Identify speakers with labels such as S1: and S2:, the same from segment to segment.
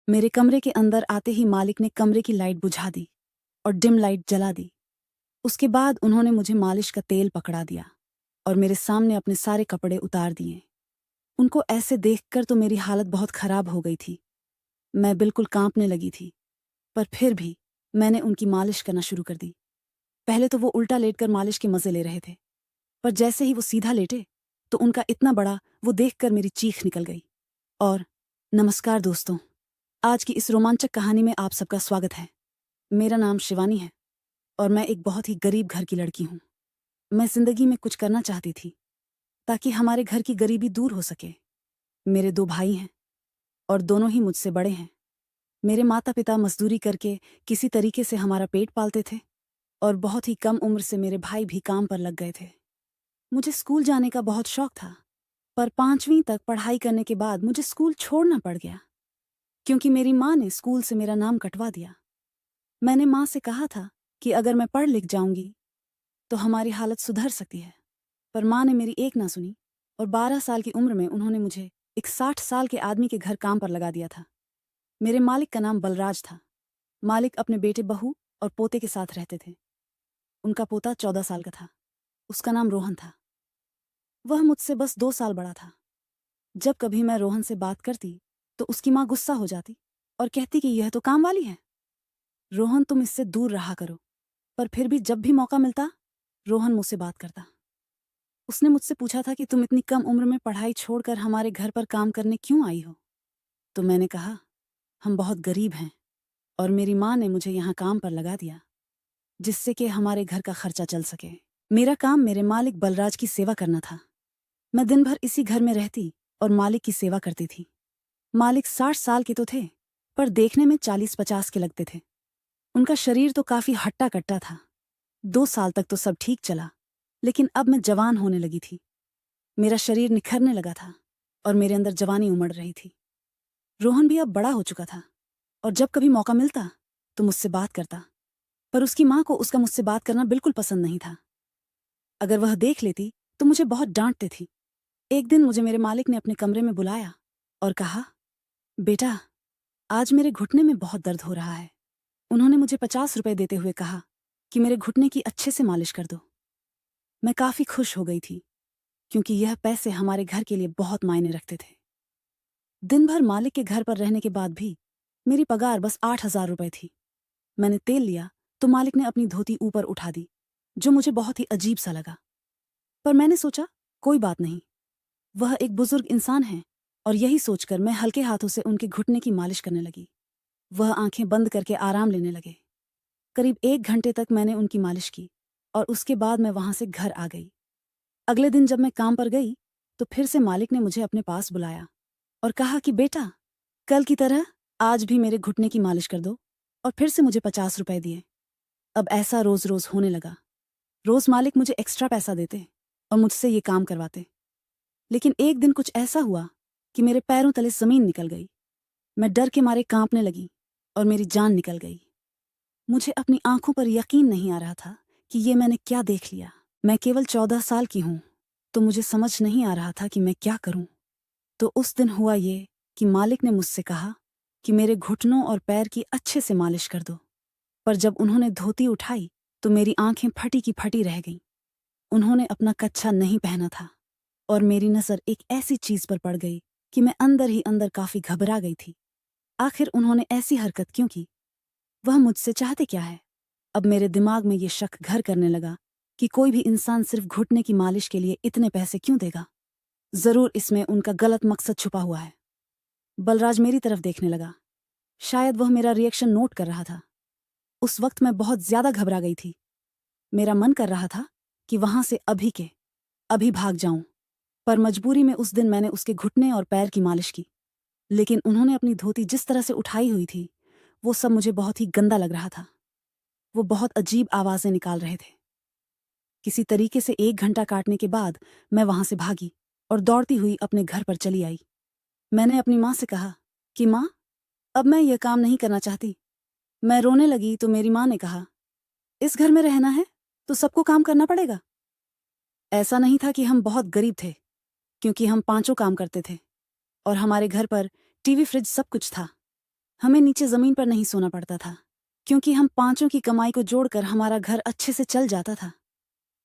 S1: मेरे कमरे के अंदर आते ही मालिक ने कमरे की लाइट बुझा दी और डिम लाइट जला दी। उसके बाद उन्होंने मुझे मालिश का तेल पकड़ा दिया और मेरे सामने अपने सारे कपड़े उतार दिए। उनको ऐसे देखकर तो मेरी हालत बहुत खराब हो गई थी। मैं बिल्कुल कांपने लगी थी, पर फिर भी मैंने उनकी मालिश करना शुरू कर दी। पहले तो वो उल्टा लेटकर मालिश के मजे ले रहे थे, पर जैसे ही वो सीधा लेटे तो उनका इतना बड़ा वो देखकर मेरी चीख निकल गई। और नमस्कार दोस्तों, आज की इस रोमांचक कहानी में आप सबका स्वागत है। मेरा नाम शिवानी है और मैं एक बहुत ही गरीब घर की लड़की हूँ। मैं जिंदगी में कुछ करना चाहती थी ताकि हमारे घर की गरीबी दूर हो सके। मेरे 2 भाई हैं और दोनों ही मुझसे बड़े हैं। मेरे माता पिता मजदूरी करके किसी तरीके से हमारा पेट पालते थे और बहुत ही कम उम्र से मेरे भाई भी काम पर लग गए थे। मुझे स्कूल जाने का बहुत शौक था, पर 5वीं तक पढ़ाई करने के बाद मुझे स्कूल छोड़ना पड़ गया क्योंकि मेरी माँ ने स्कूल से मेरा नाम कटवा दिया। मैंने माँ से कहा था कि अगर मैं पढ़ लिख जाऊंगी तो हमारी हालत सुधर सकती है, पर माँ ने मेरी एक ना सुनी और 12 साल की उम्र में उन्होंने मुझे एक 60 साल के आदमी के घर काम पर लगा दिया था। मेरे मालिक का नाम बलराज था। मालिक अपने बेटे बहू और पोते के साथ रहते थे। उनका पोता 14 साल का था। उसका नाम रोहन था। वह मुझसे बस 2 साल बड़ा था। जब कभी मैं रोहन से बात करती तो उसकी माँ गुस्सा हो जाती और कहती कि यह तो काम वाली है, रोहन तुम इससे दूर रहा करो। पर फिर भी जब भी मौका मिलता रोहन मुझसे बात करता। उसने मुझसे पूछा था कि तुम इतनी कम उम्र में पढ़ाई छोड़कर हमारे घर पर काम करने क्यों आई हो। तो मैंने कहा, हम बहुत गरीब हैं और मेरी माँ ने मुझे यहाँ काम पर लगा दिया जिससे कि हमारे घर का खर्चा चल सके। मेरा काम मेरे मालिक बलराज की सेवा करना था। मैं दिन भर इसी घर में रहती और मालिक की सेवा करती थी। मालिक 60 साल के तो थे, पर देखने में 40-50 के लगते थे। उनका शरीर तो काफी हट्टा कट्टा था। 2 साल तक तो सब ठीक चला, लेकिन अब मैं जवान होने लगी थी। मेरा शरीर निखरने लगा था और मेरे अंदर जवानी उमड़ रही थी। रोहन भी अब बड़ा हो चुका था और जब कभी मौका मिलता तो मुझसे बात करता, पर उसकी माँ को उसका मुझसे बात करना बिल्कुल पसंद नहीं था। अगर वह देख लेती तो मुझे बहुत डांटती थी। एक दिन मुझे मेरे मालिक ने अपने कमरे में बुलाया और कहा, बेटा, आज मेरे घुटने में बहुत दर्द हो रहा है। उन्होंने मुझे 50 रुपए देते हुए कहा कि मेरे घुटने की अच्छे से मालिश कर दो। मैं काफी खुश हो गई थी क्योंकि यह पैसे हमारे घर के लिए बहुत मायने रखते थे। दिन भर मालिक के घर पर रहने के बाद भी मेरी पगार बस 8,000 रुपए थी। मैंने तेल लिया तो मालिक ने अपनी धोती ऊपर उठा दी, जो मुझे बहुत ही अजीब सा लगा। पर मैंने सोचा, कोई बात नहीं, वह एक बुजुर्ग इंसान है, और यही सोचकर मैं हल्के हाथों से उनके घुटने की मालिश करने लगी। वह आंखें बंद करके आराम लेने लगे। करीब 1 घंटे तक मैंने उनकी मालिश की और उसके बाद मैं वहां से घर आ गई। अगले दिन जब मैं काम पर गई तो फिर से मालिक ने मुझे अपने पास बुलाया और कहा कि बेटा, कल की तरह आज भी मेरे घुटने की मालिश कर दो, और फिर से मुझे 50 रुपए दिए। अब ऐसा रोज रोज होने लगा। रोज मालिक मुझे एक्स्ट्रा पैसा देते और मुझसे ये काम करवाते। लेकिन एक दिन कुछ ऐसा हुआ कि मेरे पैरों तले जमीन निकल गई। मैं डर के मारे कांपने लगी और मेरी जान निकल गई। मुझे अपनी आंखों पर यकीन नहीं आ रहा था कि ये मैंने क्या देख लिया। मैं केवल 14 साल की हूं, तो मुझे समझ नहीं आ रहा था कि मैं क्या करूं। तो उस दिन हुआ ये कि मालिक ने मुझसे कहा कि मेरे घुटनों और पैर की अच्छे से मालिश कर दो। पर जब उन्होंने धोती उठाई तो मेरी आंखें फटी की फटी रह गईं। उन्होंने अपना कच्छा नहीं पहना था और मेरी नजर एक ऐसी चीज पर पड़ गई कि मैं अंदर ही अंदर काफी घबरा गई थी। आखिर उन्होंने ऐसी हरकत क्यों की? वह मुझसे चाहते क्या है? अब मेरे दिमाग में ये शक घर करने लगा कि कोई भी इंसान सिर्फ घुटने की मालिश के लिए इतने पैसे क्यों देगा। जरूर इसमें उनका गलत मकसद छुपा हुआ है। बलराज मेरी तरफ देखने लगा। शायद वह मेरा रिएक्शन नोट कर रहा था। उस वक्त मैं बहुत ज्यादा घबरा गई थी। मेरा मन कर रहा था कि वहां से अभी के अभी भाग जाऊं, पर मजबूरी में उस दिन मैंने उसके घुटने और पैर की मालिश की। लेकिन उन्होंने अपनी धोती जिस तरह से उठाई हुई थी, वो सब मुझे बहुत ही गंदा लग रहा था। वो बहुत अजीब आवाजें निकाल रहे थे। किसी तरीके से 1 घंटा काटने के बाद मैं वहां से भागी और दौड़ती हुई अपने घर पर चली आई। मैंने अपनी माँ से कहा कि माँ, अब मैं यह काम नहीं करना चाहती। मैं रोने लगी तो मेरी माँ ने कहा, इस घर में रहना है तो सबको काम करना पड़ेगा। ऐसा नहीं था कि हम बहुत गरीब थे, क्योंकि हम 5 काम करते थे और हमारे घर पर टीवी फ्रिज सब कुछ था। हमें नीचे जमीन पर नहीं सोना पड़ता था, क्योंकि हम पांचों की कमाई को जोड़कर हमारा घर अच्छे से चल जाता था।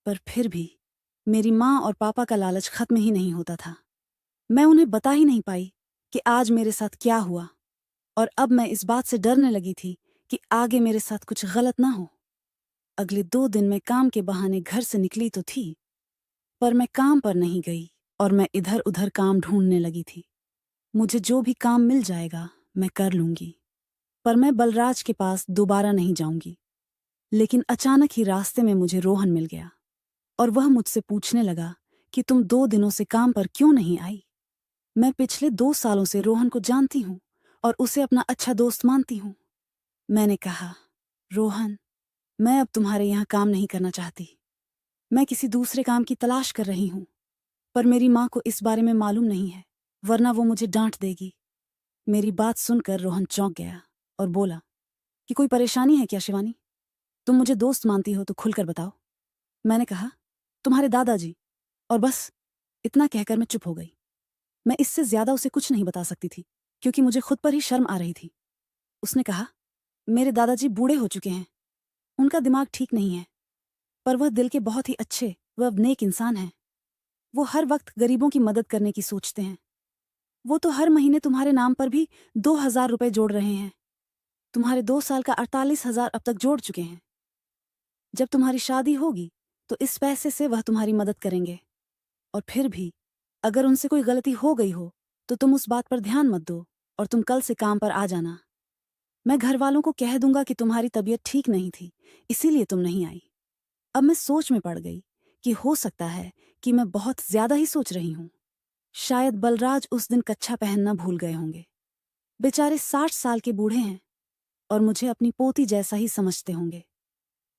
S1: पर फिर भी मेरी माँ और पापा का लालच खत्म ही नहीं होता था। मैं उन्हें बता ही नहीं पाई कि आज मेरे साथ क्या हुआ, और अब मैं इस बात से डरने लगी थी कि आगे मेरे साथ कुछ गलत ना हो। अगले 2 दिन मैं काम के बहाने घर से निकली तो थी, पर मैं काम पर नहीं गई और मैं इधर उधर काम ढूंढने लगी थी। मुझे जो भी काम मिल जाएगा मैं कर लूंगी, पर मैं बलराज के पास दोबारा नहीं जाऊंगी। लेकिन अचानक ही रास्ते में मुझे रोहन मिल गया और वह मुझसे पूछने लगा कि तुम 2 दिनों से काम पर क्यों नहीं आई। मैं पिछले 2 सालों से रोहन को जानती हूँ और उसे अपना अच्छा दोस्त मानती हूँ। मैंने कहा, रोहन, मैं अब तुम्हारे यहाँ काम नहीं करना चाहती। मैं किसी दूसरे काम की तलाश कर रही हूँ, पर मेरी माँ को इस बारे में मालूम नहीं है, वरना वो मुझे डांट देगी। मेरी बात सुनकर रोहन चौंक गया और बोला कि कोई परेशानी है क्या शिवानी? तुम मुझे दोस्त मानती हो तो खुलकर बताओ। मैंने कहा, तुम्हारे दादाजी। और बस इतना कहकर मैं चुप हो गई। मैं इससे ज्यादा उसे कुछ नहीं बता सकती थी, क्योंकि मुझे खुद पर ही शर्म आ रही थी। उसने कहा, मेरे दादाजी बूढ़े हो चुके हैं, उनका दिमाग ठीक नहीं है, पर वह दिल के बहुत ही अच्छे व नेक इंसान हैं। वो हर वक्त गरीबों की मदद करने की सोचते हैं। वो तो हर महीने तुम्हारे नाम पर भी 2,000 रुपए जोड़ रहे हैं। तुम्हारे 2 साल का 48,000 अब तक जोड़ चुके हैं। जब तुम्हारी शादी होगी तो इस पैसे से वह तुम्हारी मदद करेंगे। और फिर भी अगर उनसे कोई गलती हो गई हो तो तुम उस बात पर ध्यान मत दो और तुम कल से काम पर आ जाना। मैं घर वालों को कह दूंगा कि तुम्हारी तबीयत ठीक नहीं थी, इसीलिए तुम नहीं आई। अब मैं सोच में पड़ गई कि हो सकता है कि मैं बहुत ज्यादा ही सोच रही हूं। शायद बलराज उस दिन कच्छा पहनना भूल गए होंगे। बेचारे 60 साल के बूढ़े हैं और मुझे अपनी पोती जैसा ही समझते होंगे।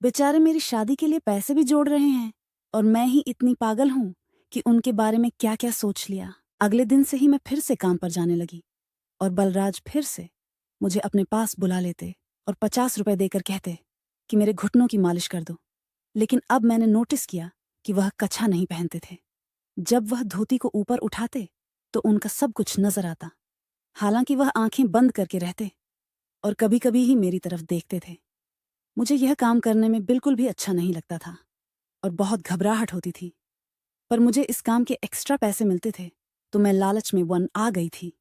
S1: बेचारे मेरी शादी के लिए पैसे भी जोड़ रहे हैं और मैं ही इतनी पागल हूं कि उनके बारे में क्या क्या सोच लिया। अगले दिन से ही मैं फिर से काम पर जाने लगी और बलराज फिर से मुझे अपने पास बुला लेते और 50 रुपए देकर कहते कि मेरे घुटनों की मालिश कर दो। लेकिन अब मैंने नोटिस किया कि वह कच्छा नहीं पहनते थे। जब वह धोती को ऊपर उठाते तो उनका सब कुछ नजर आता, हालांकि वह आंखें बंद करके रहते और कभी कभी ही मेरी तरफ देखते थे। मुझे यह काम करने में बिल्कुल भी अच्छा नहीं लगता था और बहुत घबराहट होती थी, पर मुझे इस काम के एक्स्ट्रा पैसे मिलते थे तो मैं लालच में वन आ गई थी।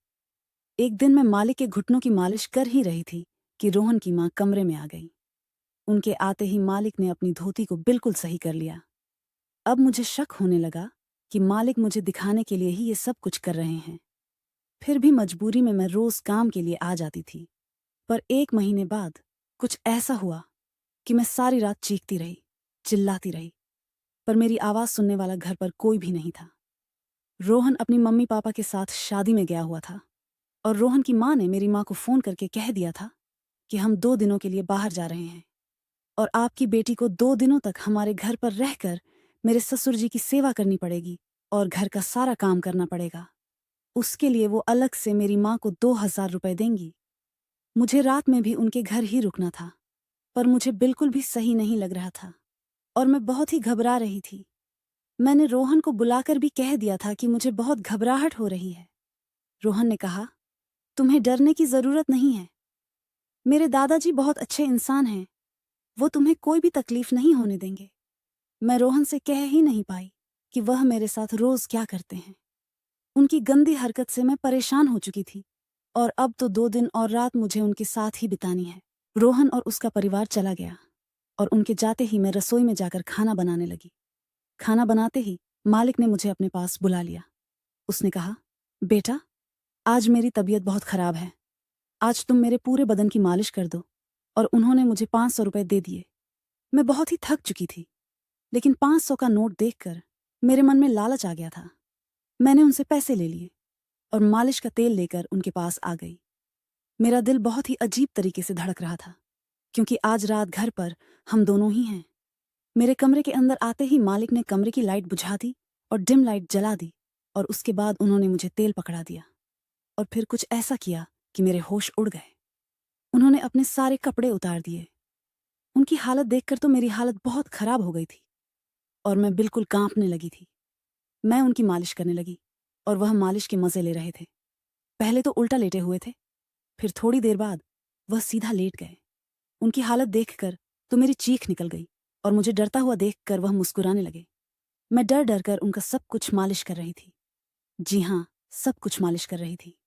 S1: एक दिन मैं मालिक के घुटनों की मालिश कर ही रही थी कि रोहन की माँ कमरे में आ गई। उनके आते ही मालिक ने अपनी धोती को बिल्कुल सही कर लिया। अब मुझे शक होने लगा कि मालिक मुझे दिखाने के लिए ही ये सब कुछ कर रहे हैं। फिर भी मजबूरी में मैं रोज काम के लिए आ जाती थी। पर 1 महीने बाद कुछ ऐसा हुआ कि मैं सारी रात चीखती रही, चिल्लाती रही, पर मेरी आवाज सुनने वाला घर पर कोई भी नहीं था। रोहन अपनी मम्मी पापा के साथ शादी में गया हुआ था और रोहन की माँ ने मेरी माँ को फोन करके कह दिया था कि हम 2 दिनों के लिए बाहर जा रहे हैं और आपकी बेटी को 2 दिनों तक हमारे घर पर रहकर मेरे ससुर जी की सेवा करनी पड़ेगी और घर का सारा काम करना पड़ेगा। उसके लिए वो अलग से मेरी माँ को 2,000 रुपए देंगी। मुझे रात में भी उनके घर ही रुकना था, पर मुझे बिल्कुल भी सही नहीं लग रहा था और मैं बहुत ही घबरा रही थी। मैंने रोहन को बुलाकर भी कह दिया था कि मुझे बहुत घबराहट हो रही है। रोहन ने कहा, तुम्हें डरने की जरूरत नहीं है। मेरे दादाजी बहुत अच्छे इंसान हैं, वो तुम्हें कोई भी तकलीफ नहीं होने देंगे। मैं रोहन से कह ही नहीं पाई कि वह मेरे साथ रोज क्या करते हैं। उनकी गंदी हरकत से मैं परेशान हो चुकी थी और अब तो 2 दिन और रात मुझे उनके साथ ही बितानी है। रोहन और उसका परिवार चला गया और उनके जाते ही मैं रसोई में जाकर खाना बनाने लगी। खाना बनाते ही मालिक ने मुझे अपने पास बुला लिया। उसने कहा, बेटा, आज मेरी तबीयत बहुत खराब है, आज तुम मेरे पूरे बदन की मालिश कर दो। और उन्होंने मुझे 500 रुपए दे दिए। मैं बहुत ही थक चुकी थी, लेकिन 500 का नोट देखकर मेरे मन में लालच आ गया था। मैंने उनसे पैसे ले लिए और मालिश का तेल लेकर उनके पास आ गई। मेरा दिल बहुत ही अजीब तरीके से धड़क रहा था, क्योंकि आज रात घर पर हम दोनों ही हैं। मेरे कमरे के अंदर आते ही मालिक ने कमरे की लाइट बुझा दी और डिम लाइट जला दी और उसके बाद उन्होंने मुझे तेल पकड़ा दिया और फिर कुछ ऐसा किया कि मेरे होश उड़ गए। उन्होंने अपने सारे कपड़े उतार दिए। उनकी हालत देखकर तो मेरी हालत बहुत खराब हो गई थी और मैं बिल्कुल कांपने लगी थी। मैं उनकी मालिश करने लगी और वह मालिश के मजे ले रहे थे। पहले तो उल्टा लेटे हुए थे, फिर थोड़ी देर बाद वह सीधा लेट गए। उनकी हालत देखकर तो मेरी चीख निकल गई और मुझे डरता हुआ देखकर वह मुस्कुराने लगे। मैं डर डर कर उनका सब कुछ मालिश कर रही थी। जी हाँ, सब कुछ मालिश कर रही थी,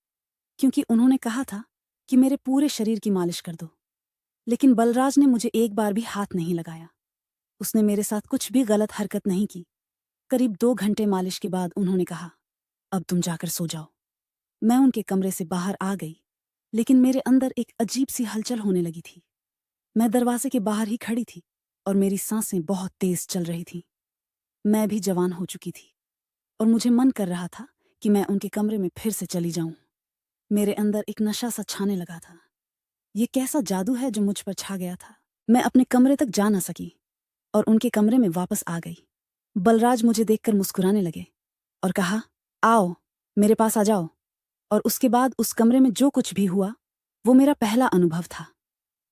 S1: क्योंकि उन्होंने कहा था कि मेरे पूरे शरीर की मालिश कर दो। लेकिन बलराज ने मुझे एक बार भी हाथ नहीं लगाया। उसने मेरे साथ कुछ भी गलत हरकत नहीं की। करीब 2 घंटे मालिश के बाद उन्होंने कहा, अब तुम जाकर सो जाओ। मैं उनके कमरे से बाहर आ गई, लेकिन मेरे अंदर एक अजीब सी हलचल होने लगी थी। मैं दरवाजे के बाहर ही खड़ी थी और मेरी सांसें बहुत तेज चल रही थीं। मैं भी जवान हो चुकी थी और मुझे मन कर रहा था कि मैं उनके कमरे में फिर से चली जाऊं। मेरे अंदर एक नशा सा छाने लगा था। ये कैसा जादू है जो मुझ पर छा गया था। मैं अपने कमरे तक जा न सकी और उनके कमरे में वापस आ गई। बलराज मुझे देखकर मुस्कुराने लगे और कहा, आओ, मेरे पास आ जाओ। और उसके बाद उस कमरे में जो कुछ भी हुआ वो मेरा पहला अनुभव था।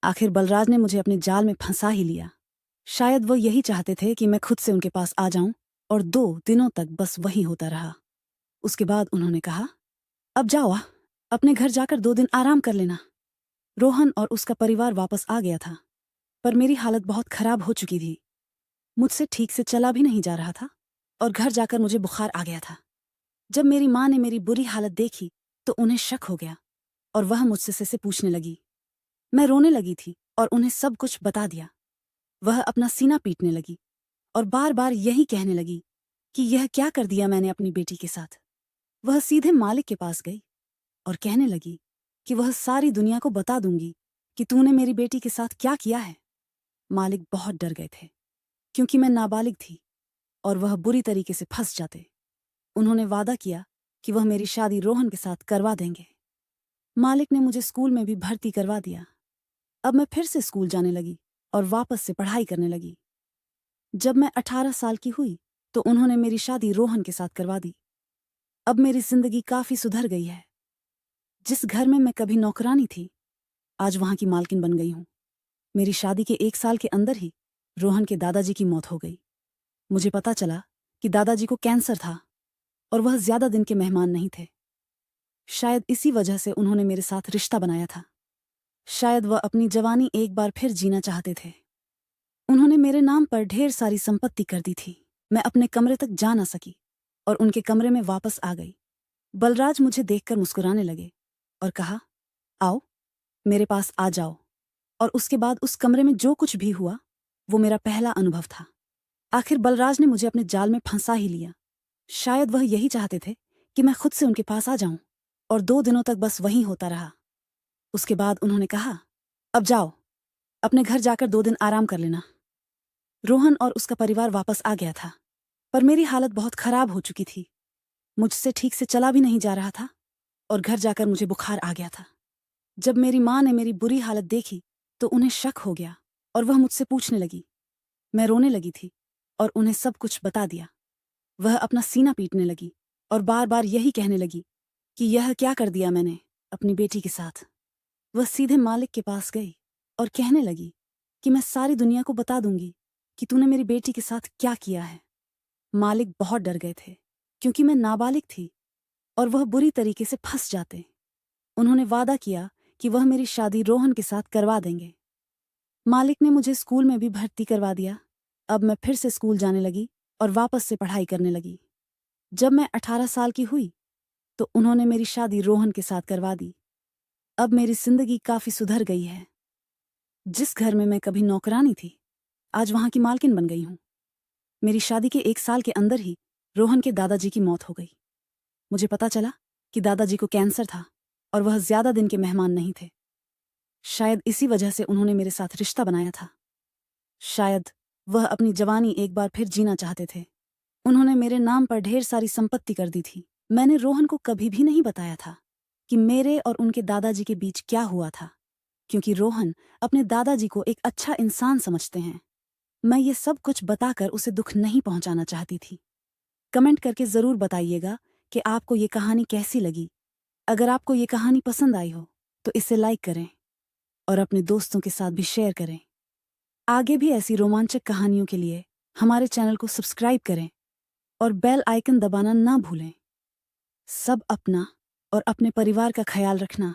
S1: आखिर बलराज ने मुझे अपने जाल में फंसा ही लिया। शायद वो यही चाहते थे कि मैं खुद से उनके पास आ जाऊं, और 2 दिनों तक बस वही होता रहा। उसके बाद उन्होंने कहा, अब जाओ, अपने घर जाकर 2 दिन आराम कर लेना। रोहन और उसका परिवार वापस आ गया था, पर मेरी हालत बहुत खराब हो चुकी थी। मुझसे ठीक से चला भी नहीं जा रहा था और घर जाकर मुझे बुखार आ गया था। जब मेरी माँ ने मेरी बुरी हालत देखी तो उन्हें शक हो गया और वह मुझसे पूछने लगी। मैं रोने लगी थी और उन्हें सब कुछ बता दिया। वह अपना सीना पीटने लगी और बार बार यही कहने लगी कि यह क्या कर दिया मैंने अपनी बेटी के साथ। वह सीधे मालिक के पास गई और कहने लगी कि वह सारी दुनिया को बता दूंगी कि तूने मेरी बेटी के साथ क्या किया है। मालिक बहुत डर गए थे, क्योंकि मैं नाबालिग थी और वह बुरी तरीके से फंस जाते। उन्होंने वादा किया कि वह मेरी शादी रोहन के साथ करवा देंगे। मालिक ने मुझे स्कूल में भी भर्ती करवा दिया। अब मैं फिर से स्कूल जाने लगी और वापस से पढ़ाई करने लगी। जब मैं 18 साल की हुई तो उन्होंने मेरी शादी रोहन के साथ करवा दी। अब मेरी जिंदगी काफी सुधर गई है। जिस घर में मैं कभी नौकरानी थी, आज वहां की मालकिन बन गई हूं। मेरी शादी के 1 साल के अंदर ही रोहन के दादाजी की मौत हो गई। मुझे पता चला कि दादाजी को कैंसर था और वह ज्यादा दिन के मेहमान नहीं थे। शायद इसी वजह से उन्होंने मेरे साथ रिश्ता बनाया था। शायद वह अपनी जवानी एक बार फिर जीना चाहते थे। उन्होंने मेरे नाम पर ढेर सारी संपत्ति कर दी थी। मैं अपने कमरे तक जा ना सकी और उनके कमरे में वापस आ गई। बलराज मुझे देखकर मुस्कुराने लगे और कहा, आओ, मेरे पास आ जाओ। और उसके बाद उस कमरे में जो कुछ भी हुआ वो मेरा पहला अनुभव था। आखिर बलराज ने मुझे अपने जाल में फंसा ही लिया। शायद वह यही चाहते थे कि मैं खुद से उनके पास आ जाऊं, और 2 दिनों तक बस वही होता रहा। उसके बाद उन्होंने कहा, अब जाओ, अपने घर जाकर 2 दिन आराम कर लेना। रोहन और उसका परिवार वापस आ गया था, पर मेरी हालत बहुत खराब हो चुकी थी। मुझसे ठीक से चला भी नहीं जा रहा था और घर जाकर मुझे बुखार आ गया था। जब मेरी माँ ने मेरी बुरी हालत देखी तो उन्हें शक हो गया और वह मुझसे पूछने लगी। मैं रोने लगी थी और उन्हें सब कुछ बता दिया। वह अपना सीना पीटने लगी और बार बार यही कहने लगी कि यह क्या कर दिया मैंने अपनी बेटी के साथ। वह सीधे मालिक के पास गई और कहने लगी कि मैं सारी दुनिया को बता दूंगी कि तूने मेरी बेटी के साथ क्या किया है। मालिक बहुत डर गए थे, क्योंकि मैं नाबालिग थी और वह बुरी तरीके से फंस जाते। उन्होंने वादा किया कि वह मेरी शादी रोहन के साथ करवा देंगे। मालिक ने मुझे स्कूल में भी भर्ती करवा दिया। अब मैं फिर से स्कूल जाने लगी और वापस से पढ़ाई करने लगी। जब मैं 18 साल की हुई तो उन्होंने मेरी शादी रोहन के साथ करवा दी। अब मेरी जिंदगी काफी सुधर गई है। जिस घर में मैं कभी नौकरानी थी, आज वहां की मालकिन बन गई हूं। मेरी शादी के 1 साल के अंदर ही रोहन के दादाजी की मौत हो गई। मुझे पता चला कि दादाजी को कैंसर था और वह ज्यादा दिन के मेहमान नहीं थे। शायद इसी वजह से उन्होंने मेरे साथ रिश्ता बनाया था। शायद वह अपनी जवानी एक बार फिर जीना चाहते थे। उन्होंने मेरे नाम पर ढेर सारी संपत्ति कर दी थी। मैंने रोहन को कभी भी नहीं बताया था कि मेरे और उनके दादाजी के बीच क्या हुआ था, क्योंकि रोहन अपने दादाजी को एक अच्छा इंसान समझते हैं। मैं ये सब कुछ बताकर उसे दुख नहीं पहुंचाना चाहती थी। कमेंट करके जरूर बताइएगा कि आपको ये कहानी कैसी लगी। अगर आपको ये कहानी पसंद आई हो तो इसे लाइक करें और अपने दोस्तों के साथ भी शेयर करें। आगे भी ऐसी रोमांचक कहानियों के लिए हमारे चैनल को सब्सक्राइब करें और बेल आइकन दबाना ना भूलें। सब अपना और अपने परिवार का ख्याल रखना।